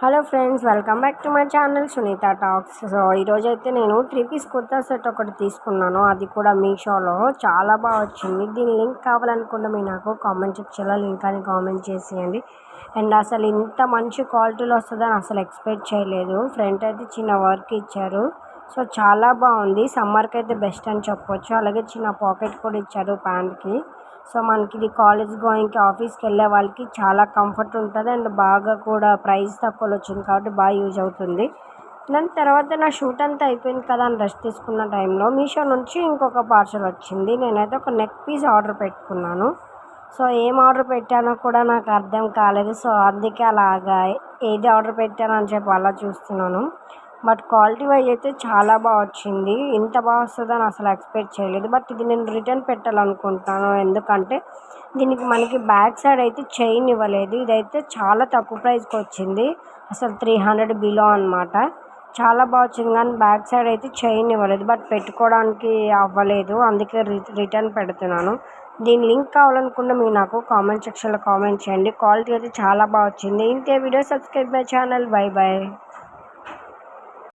Hello friends, welcome back to my channel Sunitha talks. So ఈరోజైతే నేను 3 piece kurta set ఒకటి తీసుకున్నాను. అది కూడా మీషోలో చాలా బాగా వచ్చింది. దీని లింక్ కావాలనుకుంటే మీరు నాకు కామెంట్ సెక్షన్లో లింక్ అని కామెంట్ చేసేయండి. అండ్ అసలు ఇంత మంచి క్వాలిటీలో వస్తుందని అసలు ఎక్స్పెక్ట్ చేయలేదు. ఫ్రంట్ అయితే చిన్న వర్క్ ఇచ్చారు. సో చాలా బాగుంది. సమ్మర్కి అయితే బెస్ట్ అని చెప్పొచ్చు. అలాగే చిన్న పాకెట్ కూడా ఇచ్చారు ప్యాంట్కి. సో మనకి ఇది కాలేజ్ గోయింగ్కి ఆఫీస్కి వెళ్ళే వాళ్ళకి చాలా కంఫర్ట్ ఉంటుంది. అండ్ బాగా కూడా ప్రైస్ తక్కువలో వచ్చింది కాబట్టి బాగా యూజ్ అవుతుంది. దాని తర్వాత నా షూట్ అంతా అయిపోయింది కదా అని రెస్ట్ తీసుకున్న టైంలో మీషో నుంచి ఇంకొక పార్సల్ వచ్చింది. నేనైతే ఒక నెక్ పీస్ ఆర్డర్ పెట్టుకున్నాను. సో ఏం ఆర్డర్ పెట్టానో కూడా నాకు అర్థం కాలేదు. సో అందుకే అలాగా ఏది ఆర్డర్ పెట్టానో అని చెప్పి అలా చూస్తున్నాను. బట్ క్వాలిటీ వైజ్ అయితే చాలా బాగా వచ్చింది. ఇంత బాగా వస్తుందని అసలు ఎక్స్పెక్ట్ చేయలేదు. బట్ ఇది నేను రిటర్న్ పెట్టాలనుకుంటున్నాను. ఎందుకంటే దీనికి మనకి బ్యాక్ సైడ్ అయితే చైన్ ఇవ్వలేదు. ఇదైతే చాలా తక్కువ ప్రైస్కి వచ్చింది. అసలు 300 బిలో అనమాట. చాలా బాగా వచ్చింది కానీ బ్యాక్ సైడ్ అయితే చైన్ ఇవ్వలేదు. బట్ పెట్టుకోవడానికి అవ్వలేదు. అందుకే రిటర్న్ పెడుతున్నాను. దీని లింక్ కావాలనుకుంటే మీరు నాకు కామెంట్ సెక్షన్లో కామెంట్ చేయండి. క్వాలిటీ అయితే చాలా బాగా వచ్చింది. ఇంకే video subscribe my channel. Bye bye.